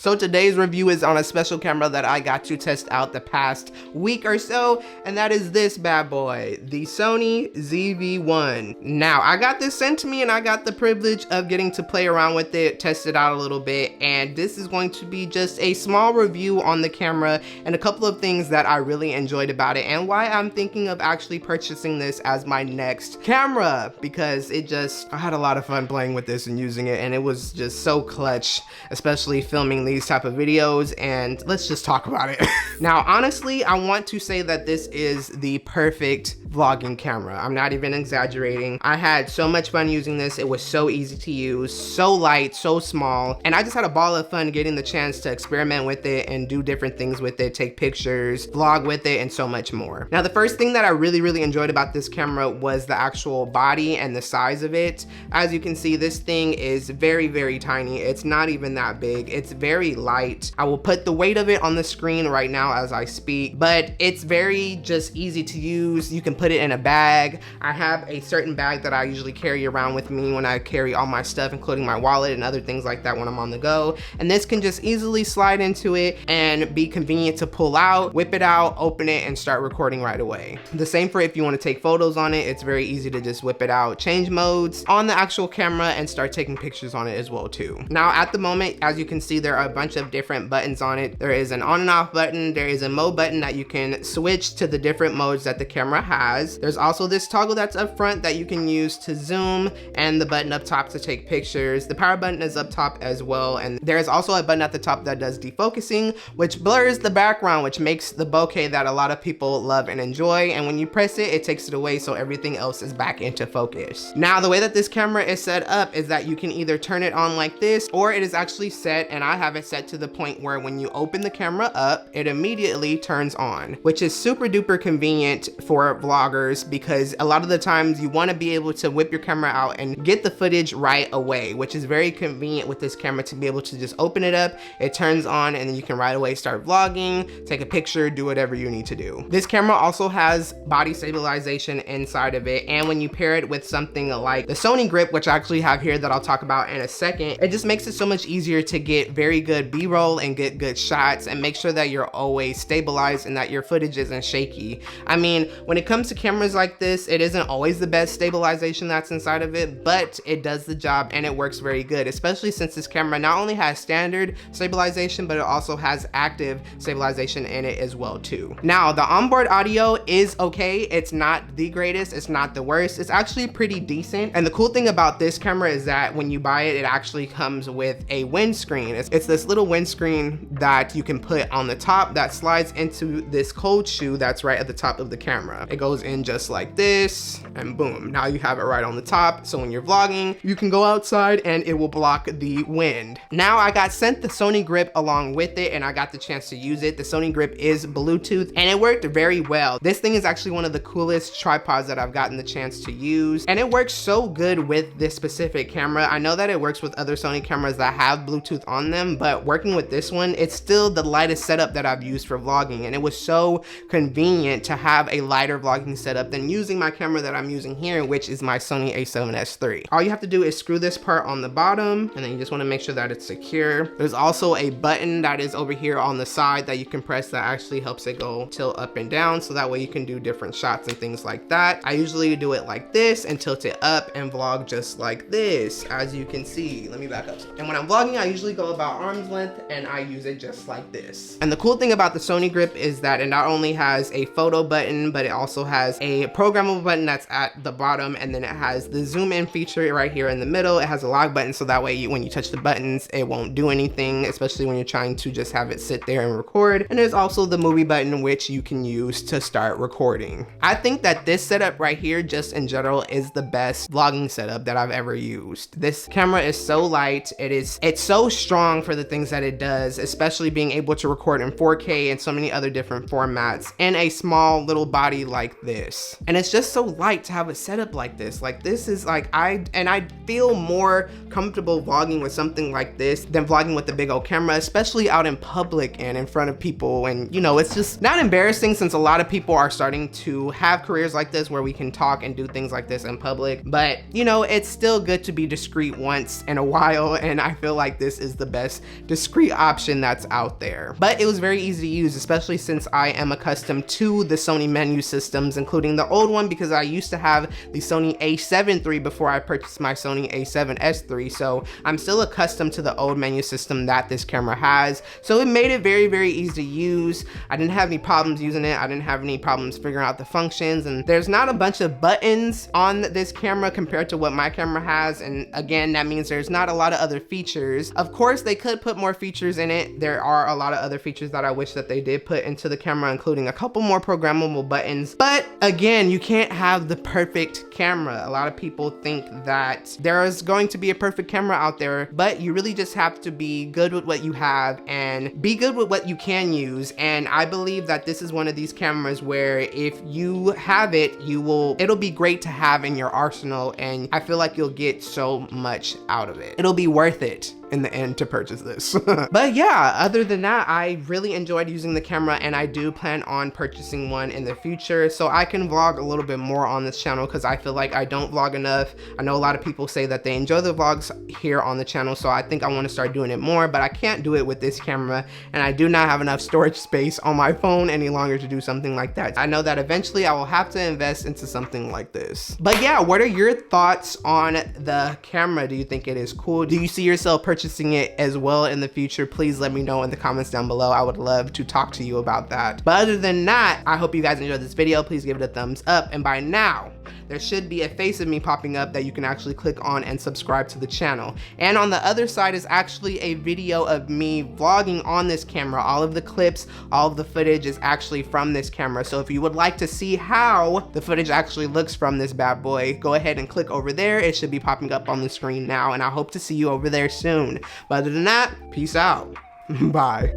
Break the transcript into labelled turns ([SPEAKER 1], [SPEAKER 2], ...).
[SPEAKER 1] So today's review is on a special camera that I got to test out the past week or so, and that is this bad boy, the Sony ZV-1. Now, I got this sent to me and I got the privilege of getting to play around with it, test it out a little bit, and this is going to be just a small review on the camera and a couple of things that I really enjoyed about it and why I'm thinking of actually purchasing this as my next camera, because I had a lot of fun playing with this and using it, and it was just so clutch, especially filming these type of videos, and let's just talk about it. Now, honestly, I want to say that this is the perfect vlogging camera. I'm not even exaggerating. I had so much fun using this. It was so easy to use, so light, so small, and I just had a ball of fun getting the chance to experiment with it and do different things with it, take pictures, vlog with it, and so much more. Now, the first thing that I really enjoyed about this camera was the actual body and the size of it. As you can see, this thing is very tiny. It's not even that big. It's very light. I will put the weight of it on the screen right now as I speak, but it's very just easy to use. You can put it in a bag. I have a certain bag that I usually carry around with me when I carry all my stuff, including my wallet and other things like that when I'm on the go. And this can just easily slide into it and be convenient to pull out, whip it out, open it, and start recording right away. The same for if you want to take photos on it. It's very easy to just whip it out, change modes on the actual camera, and start taking pictures on it as well too. Now, at the moment, as you can see, there are a bunch of different buttons on it. There is an on and off button. There is a mode button that you can switch to the different modes that the camera has. There's also this toggle that's up front that you can use to zoom, and the button up top to take pictures. The power button is up top as well, and there is also a button at the top that does defocusing, which blurs the background, which makes the bokeh that a lot of people love and enjoy, and when you press it, it takes it away so everything else is back into focus. Now, the way that this camera is set up is that you can either turn it on like this, or it is actually set, and I have it set to the point where when you open the camera up, it immediately turns on, which is super duper convenient for vloggers, because a lot of the times you want to be able to whip your camera out and get the footage right away, which is very convenient with this camera to be able to just open it up, it turns on, and then you can right away start vlogging, take a picture, do whatever you need to do. This camera also has body stabilization inside of it, and when you pair it with something like the Sony Grip, which I actually have here that I'll talk about in a second, it just makes it so much easier to get very good B-roll and get good shots and make sure that you're always stabilized and that your footage isn't shaky. I mean, when it comes to cameras like this, it isn't always the best stabilization that's inside of it, but it does the job and it works very good, especially since this camera not only has standard stabilization, but it also has active stabilization in it as well too. Now, the onboard audio is okay. It's not the greatest, it's not the worst, it's actually pretty decent. And the cool thing about this camera is that when you buy it, it actually comes with a windscreen. It's this little windscreen that you can put on the top that slides into this cold shoe that's right at the top of the camera. It goes in just like this, and boom, now you have it right on the top. So when you're vlogging, you can go outside and it will block the wind. Now, I got sent the Sony Grip along with it, and I got the chance to use it. The Sony Grip is Bluetooth, and it worked very well. This thing is actually one of the coolest tripods that I've gotten the chance to use, and it works so good with this specific camera. I know that it works with other Sony cameras that have Bluetooth on them, but working with this one, it's still the lightest setup that I've used for vlogging, and it was so convenient to have a lighter vlogging setup than using my camera that I'm using here, which is my Sony a7S III. All you have to do is screw this part on the bottom, and then you just want to make sure that it's secure. There's also a button that is over here on the side that you can press that actually helps it go tilt up and down, so that way you can do different shots and things like that. I usually do it like this and tilt it up and vlog just like this, as you can see. Let me back up. And when I'm vlogging, I usually go about arm's length and I use it just like this. And the cool thing about the Sony Grip is that it not only has a photo button, but it also has a programmable button that's at the bottom, and then it has the zoom in feature right here in the middle. It has a lock button, so that way when you touch the buttons, it won't do anything, especially when you're trying to just have it sit there and record. And there's also the movie button, which you can use to start recording. I think that this setup right here, just in general, is the best vlogging setup that I've ever used. This camera is so light. It's so strong for the things that it does, especially being able to record in 4K and so many other different formats in a small little body like this. And it's just so light to have a setup like this. Like this is like, I feel more comfortable vlogging with something like this than vlogging with the big old camera, especially out in public and in front of people. And you know, it's just not embarrassing since a lot of people are starting to have careers like this where we can talk and do things like this in public. But you know, it's still good to be discreet once in a while, and I feel like this is the best discreet option that's out there. But it was very easy to use, especially since I am accustomed to the Sony menu systems, including the old one, because I used to have the Sony A7 III before I purchased my Sony A7S III. So I'm still accustomed to the old menu system that this camera has. So it made it very, very easy to use. I didn't have any problems using it. I didn't have any problems figuring out the functions, and there's not a bunch of buttons on this camera compared to what my camera has. And again, that means there's not a lot of other features. Of course, they could put more features in it. There are a lot of other features that I wish that they did put into the camera, including a couple more programmable buttons. But again, you can't have the perfect camera. A lot of people think that there is going to be a perfect camera out there, but you really just have to be good with what you have and be good with what you can use. And I believe that this is one of these cameras where if you have it, it'll be great to have in your arsenal, and I feel like you'll get so much out of it. It'll be worth it in the end to purchase this. But yeah, other than that, I really enjoyed using the camera, and I do plan on purchasing one in the future so I can vlog a little bit more on this channel, because I feel like I don't vlog enough. I know a lot of people say that they enjoy the vlogs here on the channel, so I think I want to start doing it more, but I can't do it with this camera, and I do not have enough storage space on my phone any longer to do something like that. I know that eventually I will have to invest into something like this. But yeah, what are your thoughts on the camera? Do you think it is cool? Do you see yourself purchasing it as well in the future? Please let me know in the comments down below. I would love to talk to you about that. But other than that, I hope you guys enjoyed this video. Please give it a thumbs up, and by now there should be a face of me popping up that you can actually click on and subscribe to the channel. And on the other side is actually a video of me vlogging on this camera. All of the clips, all of the footage is actually from this camera. So if you would like to see how the footage actually looks from this bad boy, go ahead and click over there. It should be popping up on the screen now, and I hope to see you over there soon. But other than that, peace out. Bye.